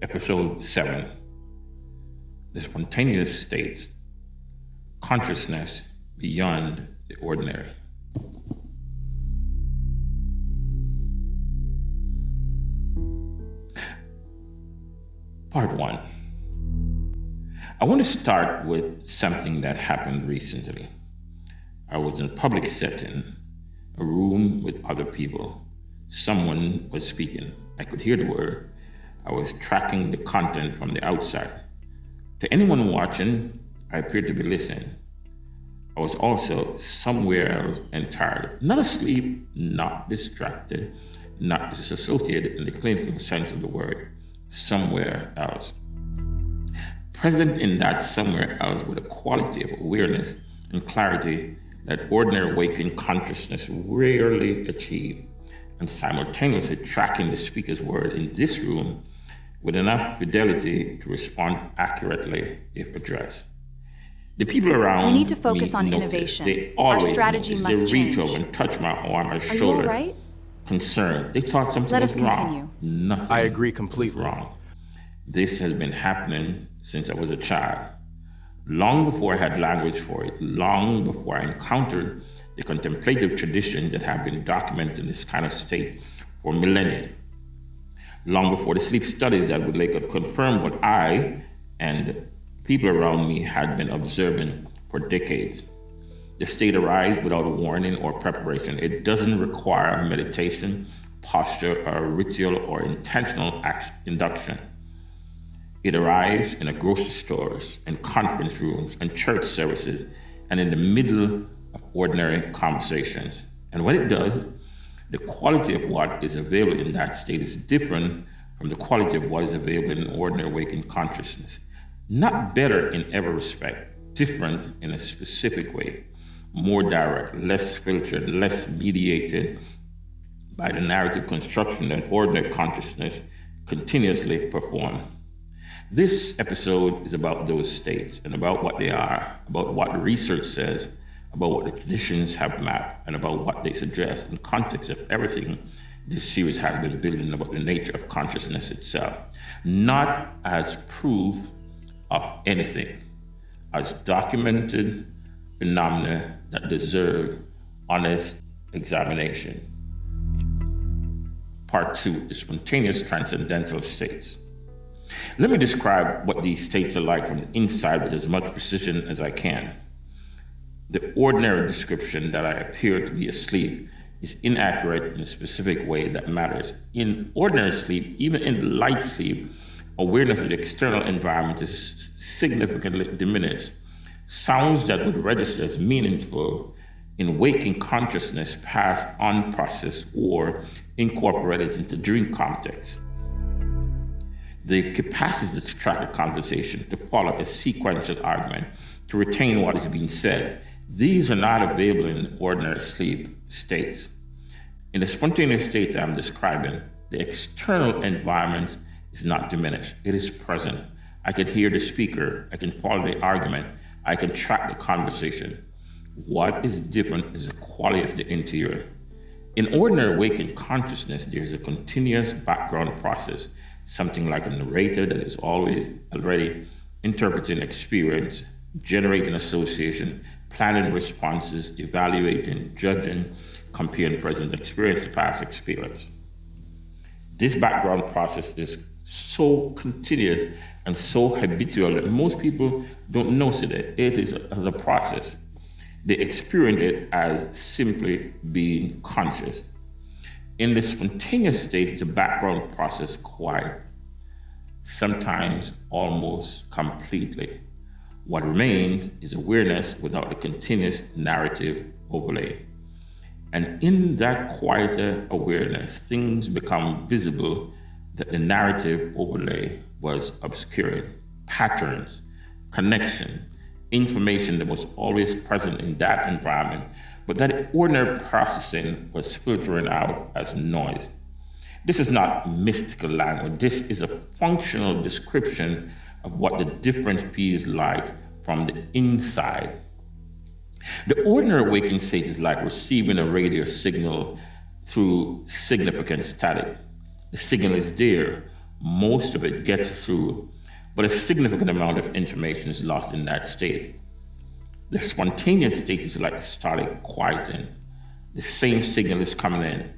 Episode 7, The Spontaneous State, Consciousness Beyond the Ordinary. Part 1. I want to start with something that happened recently. I was in a public setting, a room with other people. Someone was speaking. I could hear the word. I was tracking the content from the outside. To anyone watching, I appeared to be listening. I was also somewhere else entirely. Not asleep, not distracted, not disassociated in the clinical sense of the word. Somewhere else. Present in that somewhere else with a quality of awareness and clarity that ordinary waking consciousness rarely achieves, and simultaneously tracking the speaker's word in this room with enough fidelity to respond accurately if addressed. The people around we need to focus on notice. innovation. They always Our strategy notice. must They reach change. over and touch my arm or Are you shoulder. all right? Concerned. They thought something Let was us continue. wrong. Nothing I agree completely. wrong. This has been happening since I was a child. Long before I had language for it, long before I encountered the contemplative traditions that have been documented in this kind of state for millennia. Long before the sleep studies that would later confirm what I and people around me had been observing for decades. The state arrives without a warning or preparation. It doesn't require meditation, posture, or ritual or intentional induction. It arrives in a grocery stores and conference rooms and church services and in the middle of ordinary conversations. And when it does, the quality of what is available in that state is different from the quality of what is available in ordinary waking consciousness. Not better in every respect, different in a specific way, more direct, less filtered, less mediated by the narrative construction that ordinary consciousness continuously performs. This episode is about those states and about what they are, about what the research says, about what the traditions have mapped, and about what they suggest in context of everything this series has been building about the nature of consciousness itself. Not as proof of anything, as documented phenomena that deserve honest examination. Part 2, the spontaneous transcendental states. Let me describe what these states are like from the inside with as much precision as I can. The ordinary description that I appear to be asleep is inaccurate in a specific way that matters. In ordinary sleep, even in light sleep, awareness of the external environment is significantly diminished. Sounds that would register as meaningful in waking consciousness pass unprocessed or incorporated into dream context. The capacity to track a conversation, to follow a sequential argument, to retain what is being said, these are not available in ordinary sleep states. In the spontaneous states I'm describing, the external environment is not diminished. It is present. I can hear the speaker. I can follow the argument. I can track the conversation. What is different is the quality of the interior. In ordinary waking consciousness, there is a continuous background process, something like a narrator that is always already interpreting experience, generating association, planning responses, evaluating, judging, comparing present experience to past experience. This background process is so continuous and so habitual that most people don't notice it. It is as a process. They experience it as simply being conscious. In the spontaneous state, the background process quiet, sometimes almost completely. What remains is awareness without a continuous narrative overlay. And in that quieter awareness, things become visible that the narrative overlay was obscuring. Patterns, connection, information that was always present in that environment, but that ordinary processing was filtering out as noise. This is not mystical language. This is a functional description of what the difference feels like from the inside. The ordinary waking state is like receiving a radio signal through significant static. The signal is there, Most of it gets through, but a significant amount of information is lost in that state. The spontaneous state is like started quieting. The same signal is coming in,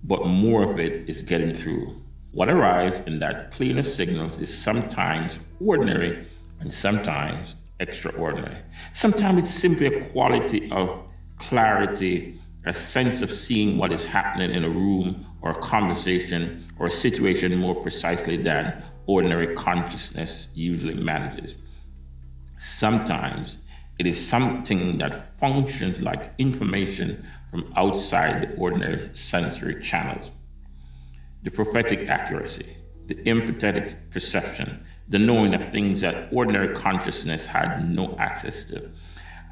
but more of it is getting through. What arrives in that cleaner signals is sometimes ordinary and sometimes extraordinary. Sometimes it's simply a quality of clarity, a sense of seeing what is happening in a room or a conversation or a situation more precisely than ordinary consciousness usually manages. Sometimes it is something that functions like information from outside the ordinary sensory channels. The prophetic accuracy, the empathetic perception, the knowing of things that ordinary consciousness had no access to.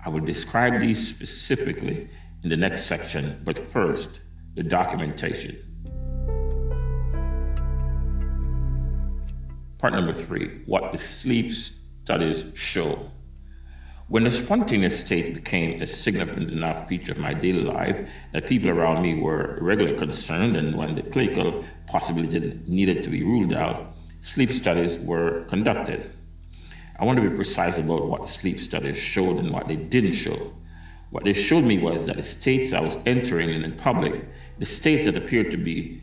I will describe these specifically in the next section, but first, the documentation. Part number 3, what the sleep studies show. When the spontaneous state became a significant enough feature of my daily life that people around me were regularly concerned, and when the clinical possibility needed to be ruled out, sleep studies were conducted. I want to be precise about what sleep studies showed and what they didn't show. What they showed me was that the states I was entering in public, the states that appeared to be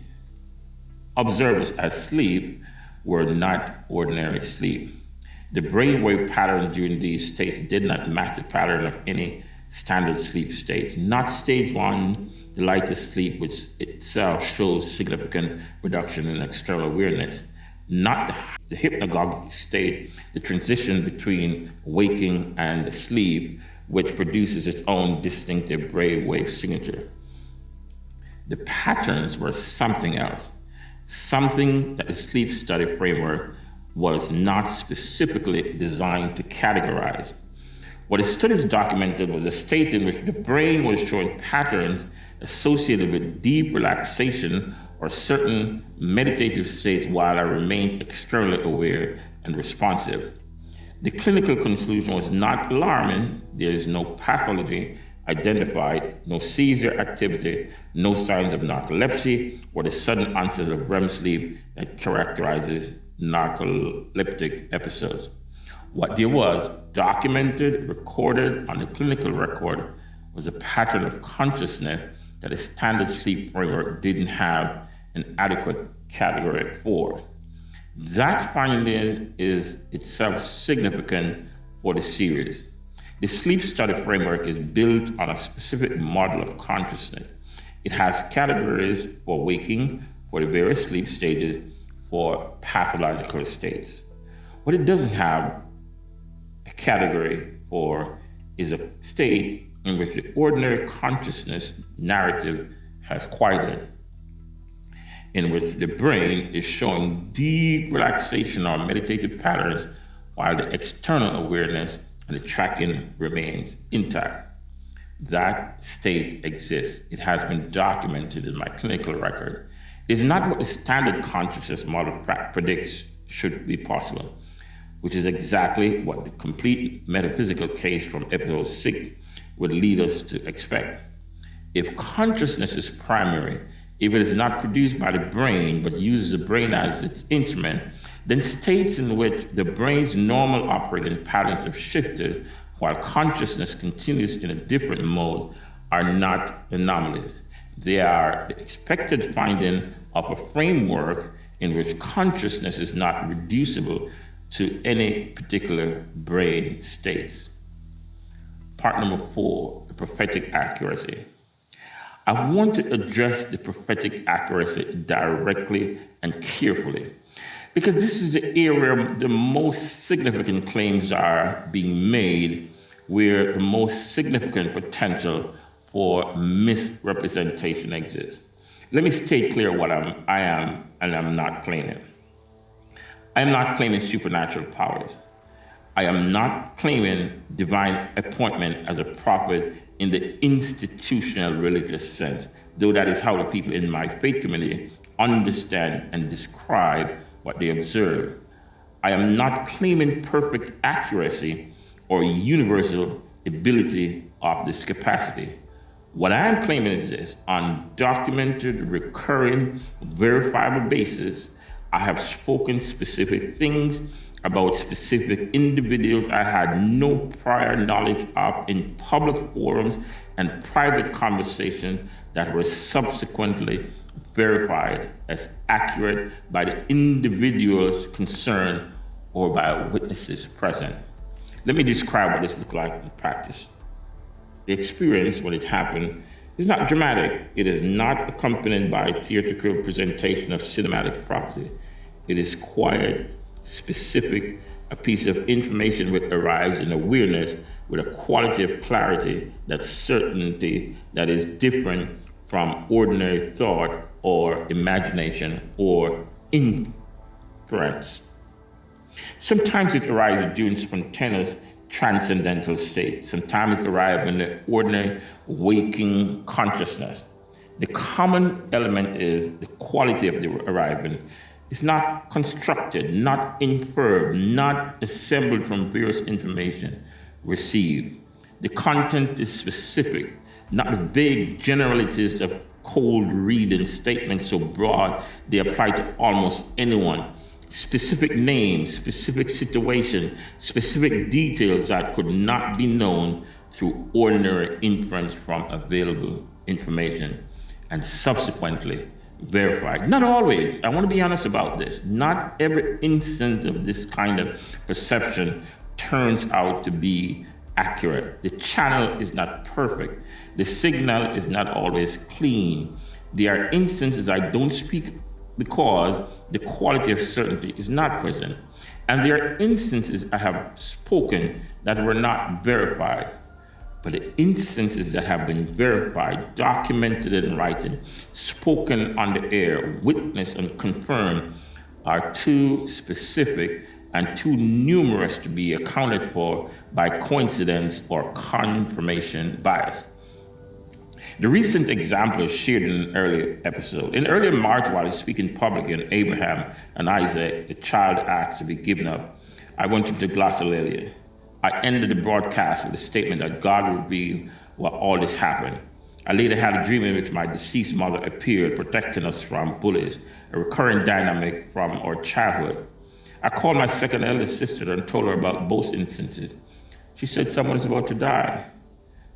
observed as sleep, were not ordinary sleep. The brainwave patterns during these states did not match the pattern of any standard sleep state. Not stage 1, the lightest sleep, which itself shows significant reduction in external awareness. Not the hypnagogic state, the transition between waking and sleep, which produces its own distinctive brainwave signature. The patterns were something else, something that the sleep study framework was not specifically designed to categorize. What the studies documented was a state in which the brain was showing patterns associated with deep relaxation or certain meditative states while I remained externally aware and responsive. The clinical conclusion was not alarming. There is no pathology identified, no seizure activity, no signs of narcolepsy or the sudden onset of REM sleep that characterizes narcoleptic episodes. What there was documented, recorded on the clinical record was a pattern of consciousness that a standard sleep framework didn't have an adequate category for. That finding is itself significant for the series. The sleep study framework is built on a specific model of consciousness. It has categories for waking, for the various sleep stages, for pathological states. What it doesn't have a category for is a state in which the ordinary consciousness narrative has quieted, in which the brain is showing deep relaxation or meditative patterns while the external awareness and the tracking remains intact. That state exists. It has been documented in my clinical record. It is not what the standard consciousness model predicts should be possible, which is exactly what the complete metaphysical case from episode 6 would lead us to expect. If consciousness is primary, if it is not produced by the brain but uses the brain as its instrument, then states in which the brain's normal operating patterns have shifted while consciousness continues in a different mode are not anomalies. They are the expected finding of a framework in which consciousness is not reducible to any particular brain states. Part number 4, the prophetic accuracy. I want to address the prophetic accuracy directly and carefully, because this is the area the most significant claims are being made, where the most significant potential for misrepresentation exists. Let me state clear what I am and I'm not claiming. I am not claiming supernatural powers. I am not claiming divine appointment as a prophet in the institutional religious sense, though that is how the people in my faith community understand and describe what they observe. I am not claiming perfect accuracy or universal ability of this capacity. What I am claiming is this: on documented, recurring, verifiable basis, I have spoken specific things about specific individuals I had no prior knowledge of in public forums and private conversations that were subsequently verified as accurate by the individuals concerned or by witnesses present. Let me describe what this looked like in practice. The experience, when it happened, is not dramatic. It is not accompanied by a theatrical presentation of cinematic property. It is quiet, specific, a piece of information which arrives in awareness with a quality of clarity, that certainty that is different from ordinary thought or imagination or inference. Sometimes it arrives during spontaneous transcendental state. Sometimes it arrives in the ordinary waking consciousness. The common element is the quality of the arrival. It's not constructed, not inferred, not assembled from various information received. The content is specific, not the vague generalities of cold reading statements so broad they apply to almost anyone. Specific names, specific situation, specific details that could not be known through ordinary inference from available information and subsequently verified. Not always. I want to be honest about this. Not every instance of this kind of perception turns out to be accurate. The channel is not perfect. The signal is not always clean. There are instances I don't speak because the quality of certainty is not present. And there are instances I have spoken that were not verified. But the instances that have been verified, documented in writing, spoken on the air, witnessed and confirmed, are too specific and too numerous to be accounted for by coincidence or confirmation bias. The recent example is shared in an earlier episode. In early March, while speaking publicly on Abraham and Isaac, the child asked to be given up, I went into glossolalia. I ended the broadcast with a statement that God would reveal why all this happened. I later had a dream in which my deceased mother appeared, protecting us from bullies, a recurring dynamic from our childhood. I called my second eldest sister and told her about both instances. She said someone is about to die.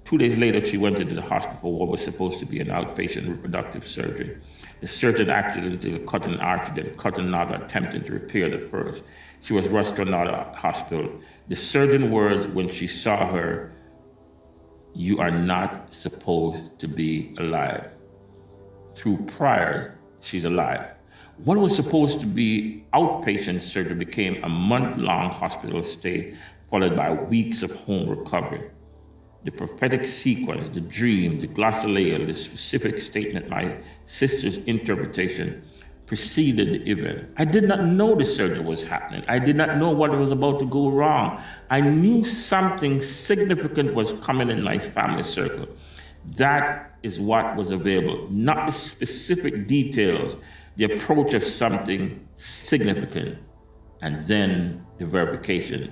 2 days later, she went into the hospital for what was supposed to be an outpatient reproductive surgery. The surgeon accidentally cut an artery, then cut another, attempting to repair the first. She was rushed to another hospital. The surgeon words when she saw her, "You are not supposed to be alive." Through prayer, she's alive. What was supposed to be outpatient surgery became a month-long hospital stay, followed by weeks of home recovery. The prophetic sequence, the dream, the glossolalia, the specific statement, my sister's interpretation preceded the event. I did not know the surgery was happening. I did not know what was about to go wrong. I knew something significant was coming in my family circle. That is what was available, not the specific details, the approach of something significant, and then the verification.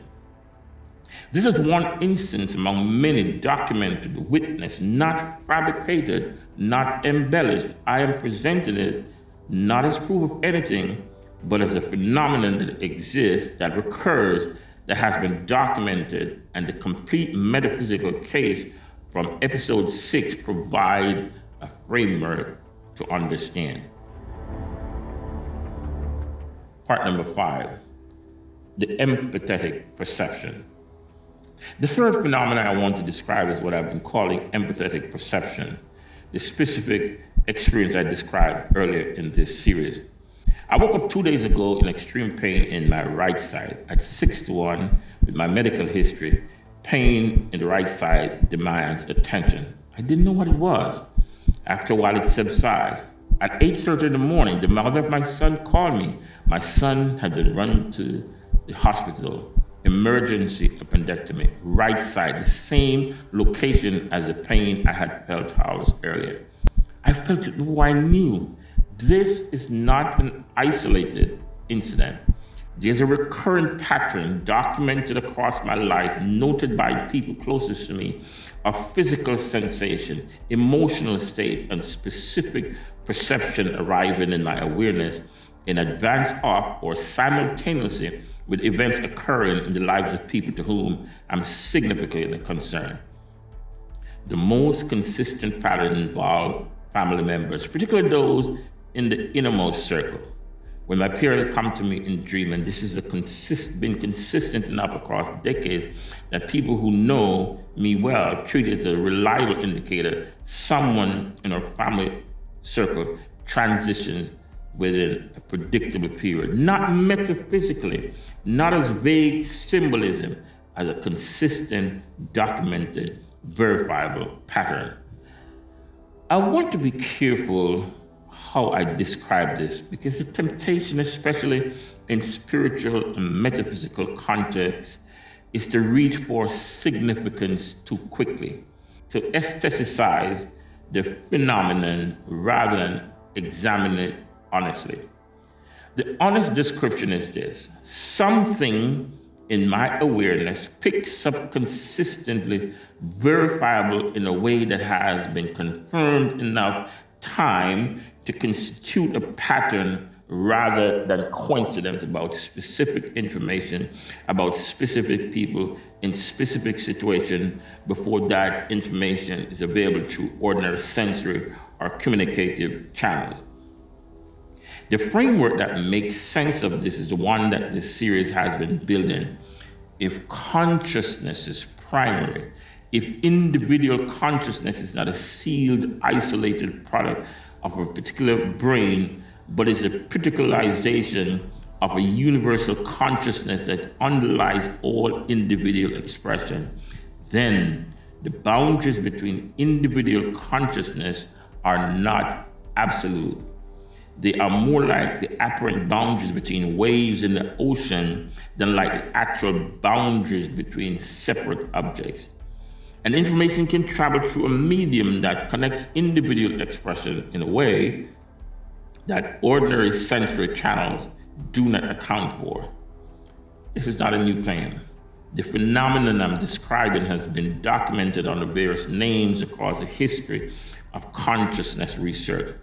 This is one instance among many documented, witnessed, not fabricated, not embellished. I am presenting it not as proof of anything, but as a phenomenon that exists, that recurs, that has been documented, and the complete metaphysical case from episode 6 provide a framework to understand. Part number 5, the empathetic perception. The third phenomenon I want to describe is what I've been calling empathetic perception, the specific experience I described earlier in this series. I woke up 2 days ago in extreme pain in my right side at 6 to 1 with my medical history. Pain in the right side demands attention. I didn't know what it was. After a while, it subsides. At 8:30 in the morning, the mother of my son called me. My son had been run to the hospital. Emergency appendectomy, right side, the same location as the pain I had felt hours earlier. I felt it though I knew. This is not an isolated incident. There's a recurrent pattern documented across my life, noted by people closest to me, of physical sensation, emotional states, and specific perception arriving in my awareness in advance of or simultaneously with events occurring in the lives of people to whom I'm significantly concerned. The most consistent pattern involves family members, particularly those in the innermost circle. When my peers come to me in dream, and this has been consistent enough across decades, that people who know me well treat it as a reliable indicator someone in our family circle transitions within a predictable period, not metaphysically, not as vague symbolism, as a consistent, documented, verifiable pattern. I want to be careful how I describe this, because the temptation, especially in spiritual and metaphysical contexts, is to reach for significance too quickly, to aestheticize the phenomenon rather than examine it honestly. The honest description is this: something in my awareness picks up consistently, verifiable in a way that has been confirmed enough time to constitute a pattern rather than coincidence about specific information, about specific people in specific situations before that information is available through ordinary sensory or communicative channels. The framework that makes sense of this is the one that this series has been building. If consciousness is primary, if individual consciousness is not a sealed, isolated product of a particular brain, but is a particularization of a universal consciousness that underlies all individual expression, then the boundaries between individual consciousness are not absolute. They are more like the apparent boundaries between waves in the ocean than like the actual boundaries between separate objects. And information can travel through a medium that connects individual expression in a way that ordinary sensory channels do not account for. This is not a new claim. The phenomenon I'm describing has been documented under various names across the history of consciousness research.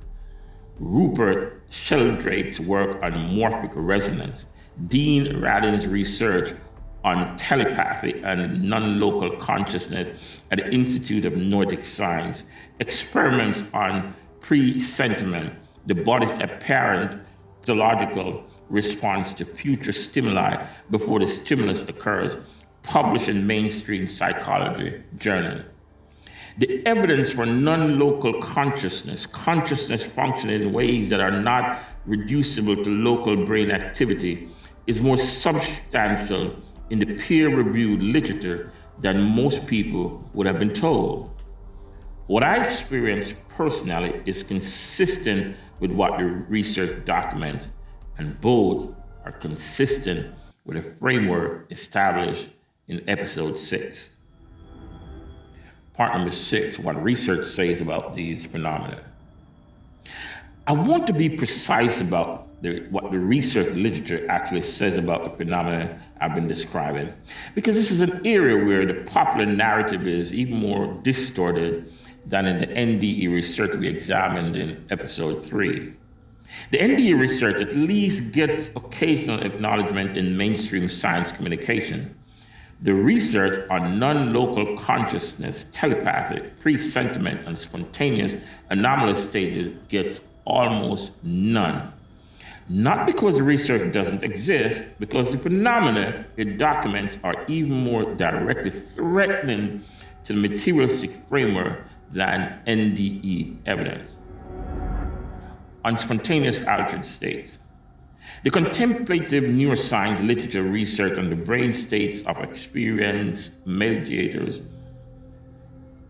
Rupert Sheldrake's work on morphic resonance, Dean Radin's research on telepathy and non-local consciousness at the Institute of Nordic Science, experiments on presentiment, the body's apparent physiological response to future stimuli before the stimulus occurs, published in mainstream psychology journal. The evidence for non-local consciousness functioning in ways that are not reducible to local brain activity, is more substantial in the peer-reviewed literature than most people would have been told. What I experienced personally is consistent with what the research documents, and both are consistent with a framework established in episode 6. Part number 6, what research says about these phenomena. I want to be precise about what the research literature actually says about the phenomena I've been describing, because this is an area where the popular narrative is even more distorted than in the NDE research we examined in episode 3. The NDE research at least gets occasional acknowledgement in mainstream science communication. The research on non-local consciousness, telepathic, presentiment, and spontaneous anomalous stages gets almost none. Not because the research doesn't exist, because the phenomena it documents are even more directly threatening to the materialistic framework than NDE evidence. On spontaneous altered states. The contemplative neuroscience literature research on the brain states of experienced meditators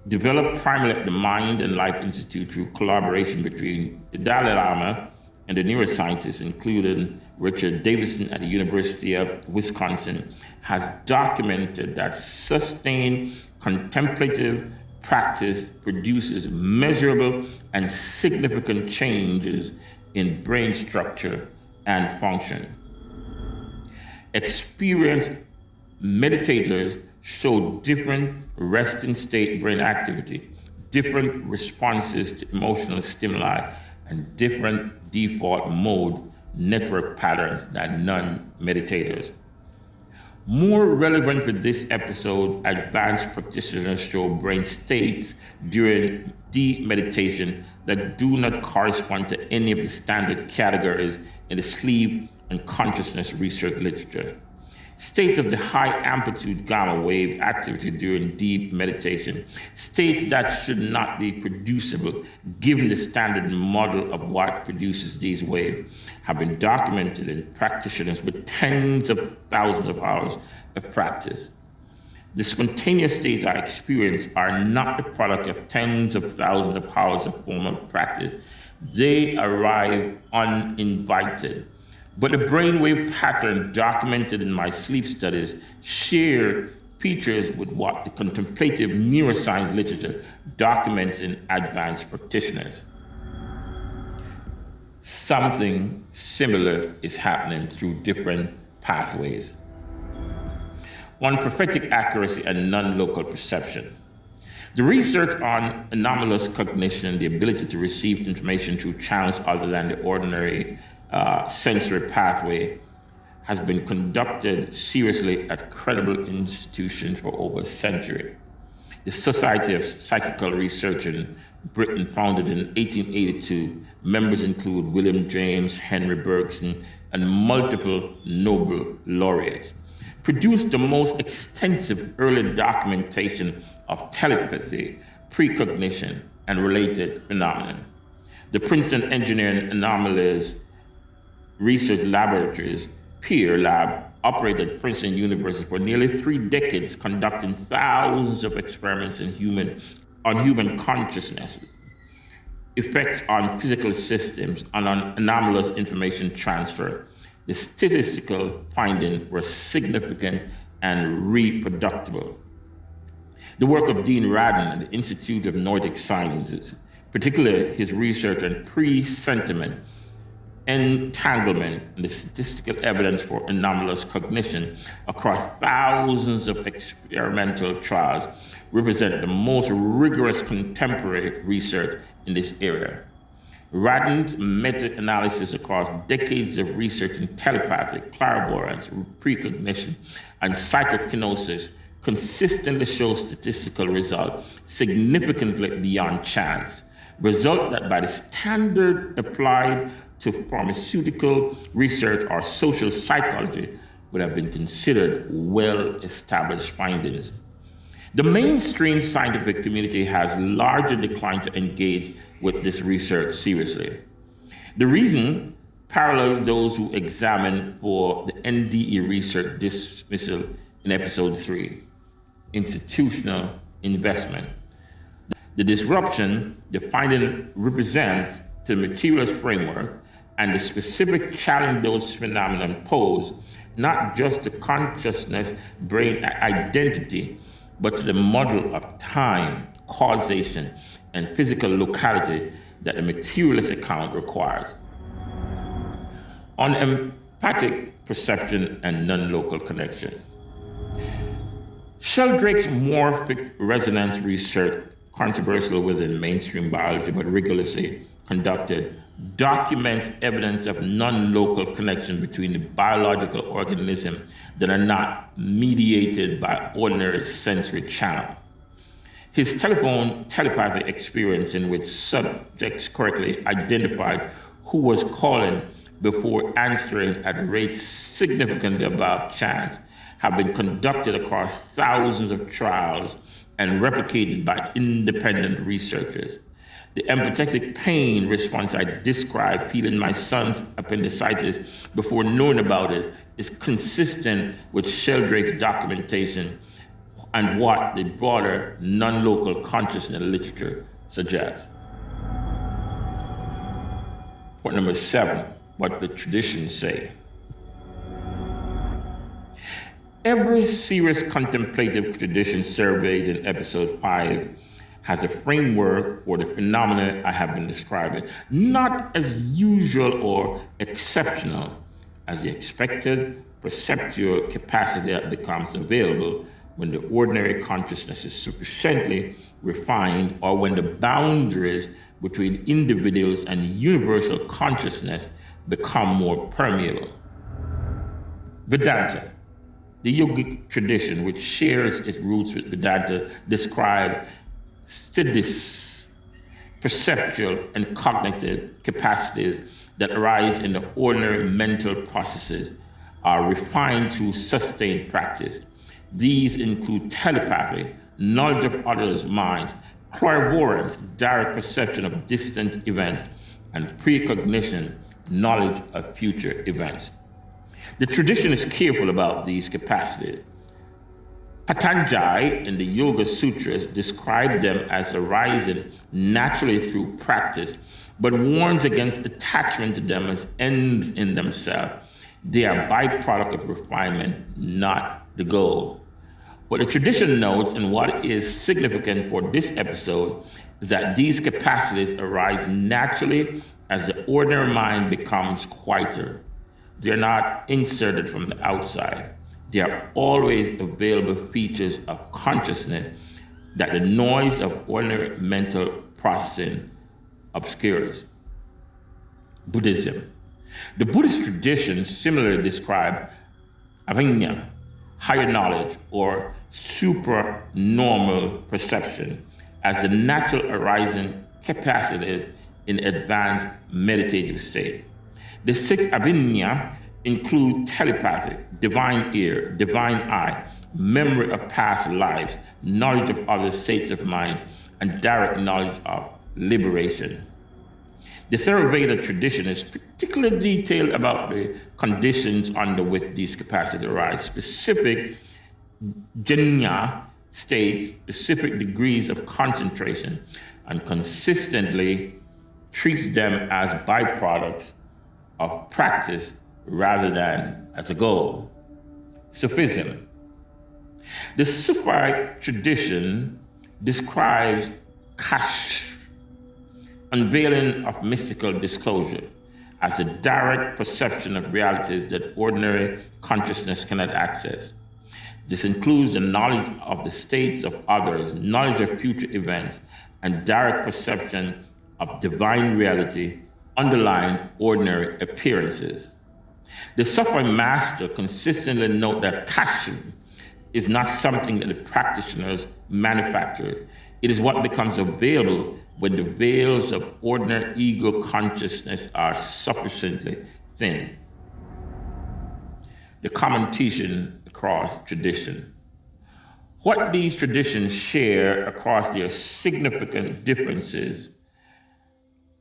developed primarily at the Mind and Life Institute through collaboration between the Dalai Lama and the neuroscientists, including Richard Davidson at the University of Wisconsin, has documented that sustained contemplative practice produces measurable and significant changes in brain structure and function. Experienced meditators show different resting state brain activity, different responses to emotional stimuli, and different default mode network patterns than non-meditators. More relevant for this episode, advanced practitioners show brain states during deep meditation that do not correspond to any of the standard categories in the sleep and consciousness research literature. States of the high amplitude gamma wave activity during deep meditation, states that should not be producible given the standard model of what produces these waves, have been documented in practitioners with tens of thousands of hours of practice. The spontaneous states I experience are not the product of tens of thousands of hours of formal practice. They arrive uninvited. But the brainwave pattern documented in my sleep studies share features with what the contemplative neuroscience literature documents in advanced practitioners. Something similar is happening through different pathways. On prophetic accuracy and non-local perception. The research on anomalous cognition, the ability to receive information through channels other than the ordinary sensory pathway, has been conducted seriously at credible institutions for over a century. The Society of Psychical Research in Britain, founded in 1882, members include William James, Henry Bergson, and multiple Nobel laureates, produced the most extensive early documentation of telepathy, precognition, and related phenomena. The Princeton Engineering Anomalies Research Laboratories, PEER Lab, operated at Princeton University for nearly 3 decades, conducting thousands of experiments on human consciousness, effects on physical systems, and on anomalous information transfer. The statistical findings were significant and reproducible. The work of Dean Radin at the Institute of Nordic Sciences, particularly his research on presentiment, entanglement, and the statistical evidence for anomalous cognition across thousands of experimental trials, represent the most rigorous contemporary research in this area. Radin's meta-analysis across decades of research in telepathy, clairvoyance, precognition, and psychokinosis consistently shows statistical results significantly beyond chance, result that by the standard applied to pharmaceutical research or social psychology would have been considered well-established findings. The mainstream scientific community has largely declined to engage with this research seriously. The reason parallels those who examined for the NDE research dismissal in episode 3, institutional investment. The disruption the finding represents to the materialist framework and the specific challenge those phenomena pose, not just to consciousness, brain identity, but to the model of time, causation, and physical locality that the materialist account requires. On empathic perception and non-local connection. Sheldrake's morphic resonance research, controversial within mainstream biology but rigorously conducted, documents evidence of non-local connection between the biological organisms that are not mediated by ordinary sensory channel. His telephone telepathy experience, in which subjects correctly identified who was calling before answering at rates significantly above chance, have been conducted across thousands of trials and replicated by independent researchers. The empathetic pain response I described, feeling my son's appendicitis before knowing about it, is consistent with Sheldrake's documentation and what the broader non-local consciousness literature suggests. Point number 7, what the traditions say. Every serious contemplative tradition surveyed in episode 5 has a framework for the phenomena I have been describing, not as usual or exceptional as the expected perceptual capacity that becomes available when the ordinary consciousness is sufficiently refined, or when the boundaries between individuals and universal consciousness become more permeable. Vedanta, the yogic tradition, which shares its roots with Vedanta, describe siddhis, perceptual and cognitive capacities that arise in the ordinary mental processes are refined through sustained practice. These include telepathy, knowledge of others' minds, clairvoyance, direct perception of distant events, and precognition, knowledge of future events. The tradition is careful about these capacities. Patanjali in the Yoga Sutras described them as arising naturally through practice, but warns against attachment to them as ends in themselves. They are byproduct of refinement, not the goal. What the tradition notes, and what is significant for this episode, is that these capacities arise naturally as the ordinary mind becomes quieter. They're not inserted from the outside. They are always available features of consciousness that the noise of ordinary mental processing obscures. Buddhism. The Buddhist tradition similarly describe avijna, higher knowledge, or supranormal perception, as the natural arising capacities in advanced meditative state. The six avijna include telepathy, divine ear, divine eye, memory of past lives, knowledge of other states of mind, and direct knowledge of liberation. The Theravada tradition is particularly detailed about the conditions under which these capacities arise. Specific jnana states specific degrees of concentration and consistently treats them as byproducts of practice rather than as a goal. Sufism. The Sufi tradition describes kashf, unveiling of mystical disclosure, as a direct perception of realities that ordinary consciousness cannot access. This includes the knowledge of the states of others, knowledge of future events, and direct perception of divine reality underlying ordinary appearances. The Sufi master consistently note that kashf is not something that the practitioners manufacture. It is what becomes available when the veils of ordinary ego consciousness are sufficiently thin. The common teaching across tradition. What these traditions share across their significant differences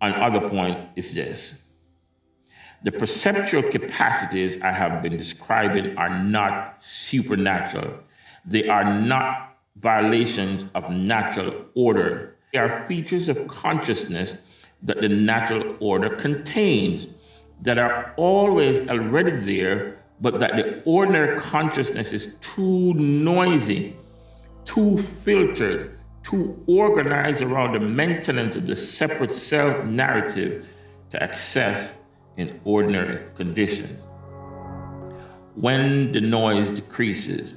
on other point is this. The perceptual capacities I have been describing are not supernatural. They are not violations of natural order. They are features of consciousness that the natural order contains, that are always already there, but that the ordinary consciousness is too noisy, too filtered, too organized around the maintenance of the separate self narrative to access in ordinary conditions. When the noise decreases,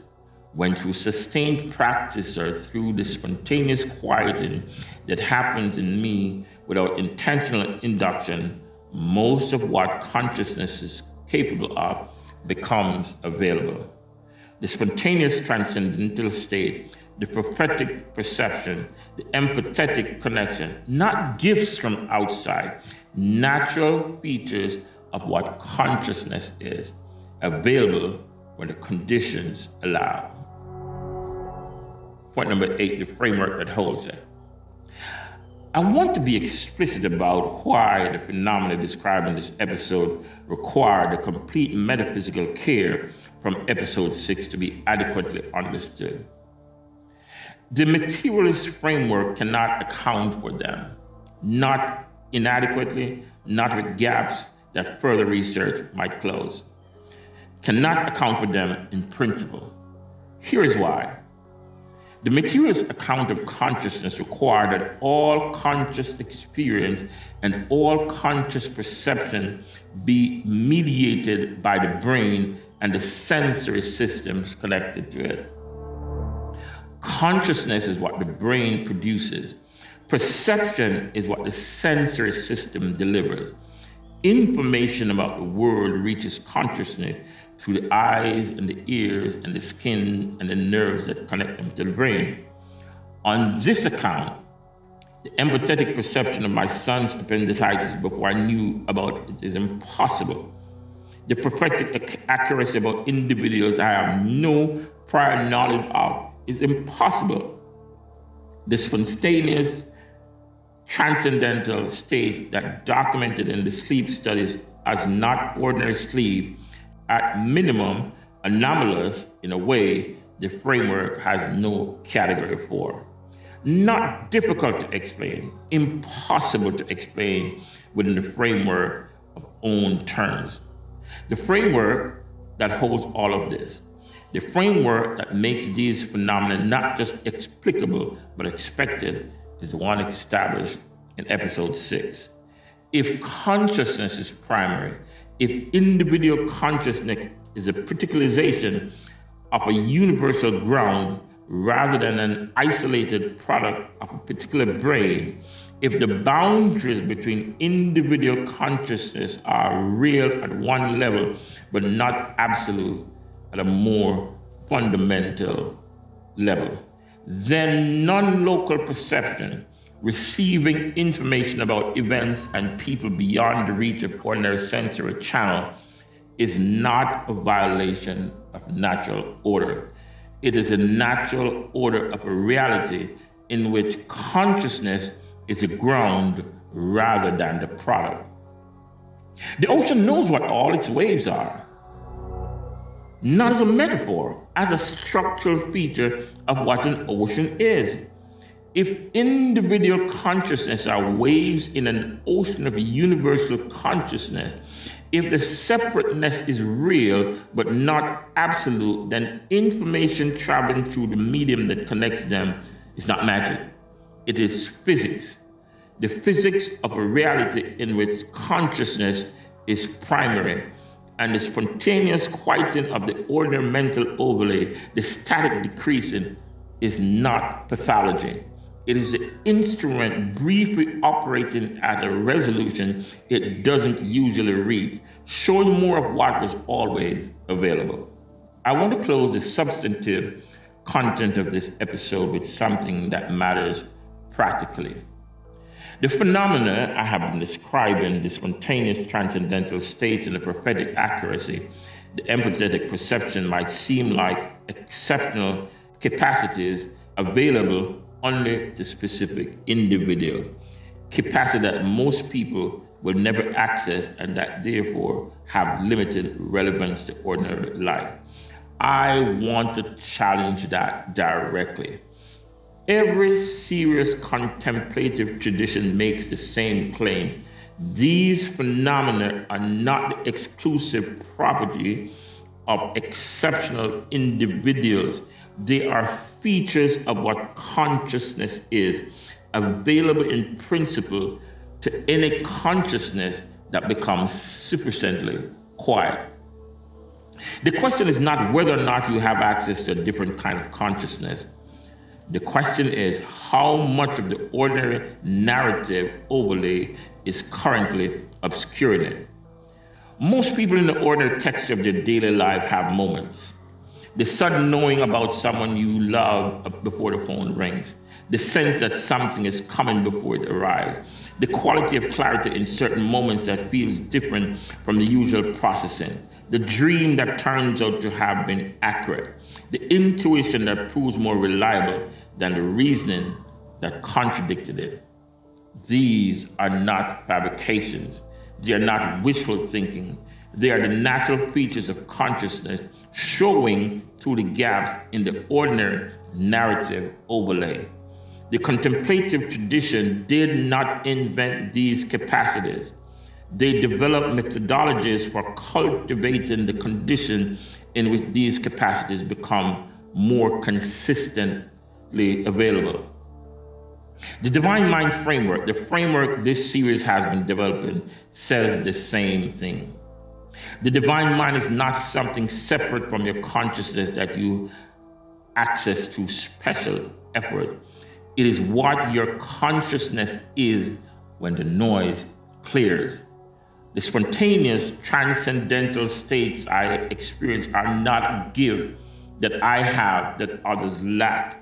when through sustained practice or through the spontaneous quieting that happens in me without intentional induction, most of what consciousness is capable of becomes available. The spontaneous transcendental state, the prophetic perception, the empathetic connection, not gifts from outside, natural features of what consciousness is, available when the conditions allow. Point number 8, the framework that holds it. I want to be explicit about why the phenomena described in this episode require the complete metaphysical care from episode 6 to be adequately understood. The materialist framework cannot account for them, not inadequately, not with gaps that further research might close. Cannot account for them in principle. Here is why. The materialist account of consciousness requires that all conscious experience and all conscious perception be mediated by the brain and the sensory systems connected to it. Consciousness is what the brain produces. Perception is what the sensory system delivers. Information about the world reaches consciousness through the eyes and the ears and the skin and the nerves that connect them to the brain. On this account, the empathetic perception of my son's appendicitis before I knew about it is impossible. The prophetic accuracy about individuals I have no prior knowledge of is impossible. The spontaneous, transcendental states that documented in the sleep studies as not ordinary sleep, at minimum anomalous in a way the framework has no category for. Not difficult to explain, impossible to explain within the framework of own terms. The framework that holds all of this, the framework that makes these phenomena not just explicable but expected, is the one established in episode 6. If consciousness is primary, if individual consciousness is a particularization of a universal ground rather than an isolated product of a particular brain, if the boundaries between individual consciousness are real at one level but not absolute at a more fundamental level, then non-local perception, receiving information about events and people beyond the reach of ordinary sensory channel, is not a violation of natural order. It is a natural order of a reality in which consciousness is the ground rather than the product. The ocean knows what all its waves are, not as a metaphor, as a structural feature of what an ocean is. If individual consciousness are waves in an ocean of universal consciousness, if the separateness is real but not absolute, then information traveling through the medium that connects them is not magic. It is physics. The physics of a reality in which consciousness is primary, and the spontaneous quieting of the ordinary mental overlay, the static decreasing, is not pathology. It is the instrument briefly operating at a resolution it doesn't usually reach, showing more of what was always available. I want to close the substantive content of this episode with something that matters practically. The phenomena I have been describing, the spontaneous transcendental states and the prophetic accuracy, the empathetic perception, might seem like exceptional capacities available only to specific individual, capacity that most people will never access and that therefore have limited relevance to ordinary life. I want to challenge that directly. Every serious contemplative tradition makes the same claims. These phenomena are not the exclusive property of exceptional individuals. They are features of what consciousness is, available in principle to any consciousness that becomes sufficiently quiet. The question is not whether or not you have access to a different kind of consciousness. The question is how much of the ordinary narrative overlay is currently obscuring it. Most people in the ordinary texture of their daily life have moments. The sudden knowing about someone you love before the phone rings. The sense that something is coming before it arrives. The quality of clarity in certain moments that feels different from the usual processing. The dream that turns out to have been accurate. The intuition that proves more reliable than the reasoning that contradicted it. These are not fabrications. They are not wishful thinking. They are the natural features of consciousness showing through the gaps in the ordinary narrative overlay. The contemplative tradition did not invent these capacities. They developed methodologies for cultivating the condition in which these capacities become more consistently available. The Divine Mind Framework, the framework this series has been developing, says the same thing. The Divine Mind is not something separate from your consciousness that you access through special effort. It is what your consciousness is when the noise clears. The spontaneous transcendental states I experience are not a gift that I have that others lack.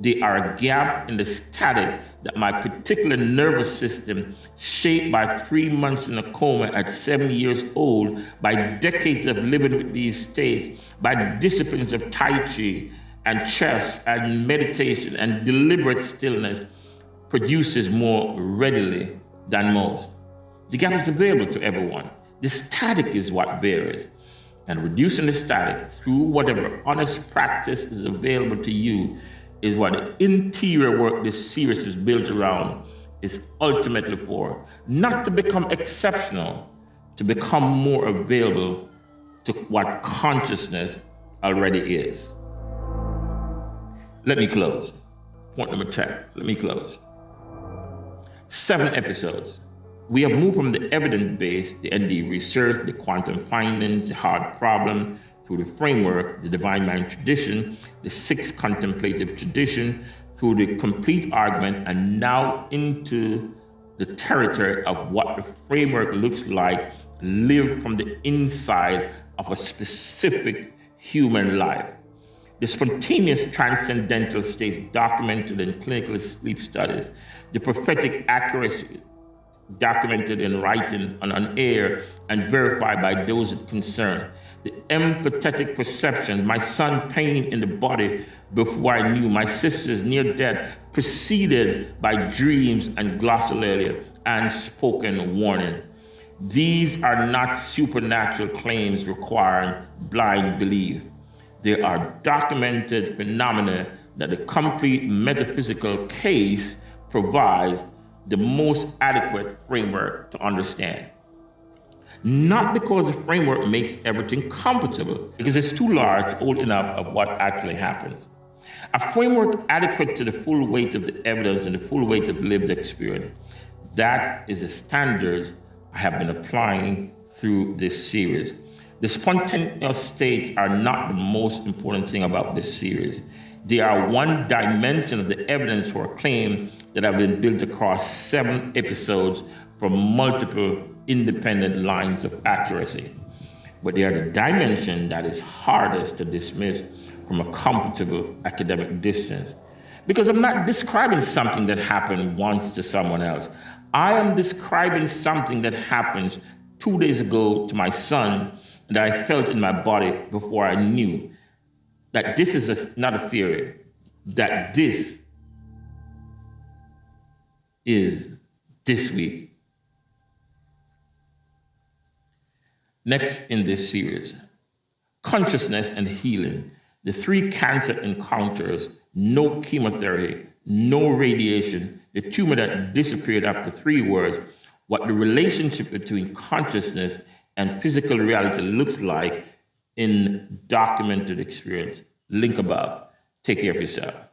They are a gap in the static that my particular nervous system, shaped by 3 months in a coma at 7 years old, by decades of living with these states, by the disciplines of Tai Chi and chess and meditation and deliberate stillness, produces more readily than most. The gap is available to everyone. The static is what varies. And reducing the static through whatever honest practice is available to you is what the interior work this series is built around is ultimately for. Not to become exceptional, to become more available to what consciousness already is. Let me close. Point number 10, let me close. 7 episodes. We have moved from the evidence-based, the ND research, the quantum findings, the hard problem, through the framework, the divine mind tradition, the 6 contemplative tradition, through the complete argument, and now into the territory of what the framework looks like lived from the inside of a specific human life. The spontaneous transcendental states documented in clinical sleep studies, the prophetic accuracy documented in writing and on air and verified by those it concerned. The empathetic perception, my son's pain in the body before I knew, my sister's near death, preceded by dreams and glossolalia and spoken warning. These are not supernatural claims requiring blind belief. They are documented phenomena that the complete metaphysical case provides the most adequate framework to understand. Not because the framework makes everything comfortable, because it's too large to hold enough of what actually happens. A framework adequate to the full weight of the evidence and the full weight of lived experience. That is the standards I have been applying through this series. The spontaneous states are not the most important thing about this series. They are one dimension of the evidence for a claim that have been built across 7 episodes from multiple independent lines of accuracy. But they are the dimension that is hardest to dismiss from a comfortable academic distance. Because I'm not describing something that happened once to someone else. I am describing something that happened 2 days ago to my son that I felt in my body before I knew that this is not a theory, that this is this week. Next in this series, consciousness and healing, the 3 cancer encounters, no chemotherapy, no radiation, the tumor that disappeared after 3 words, what the relationship between consciousness and physical reality looks like in documented experience. Link above. Take care of yourself.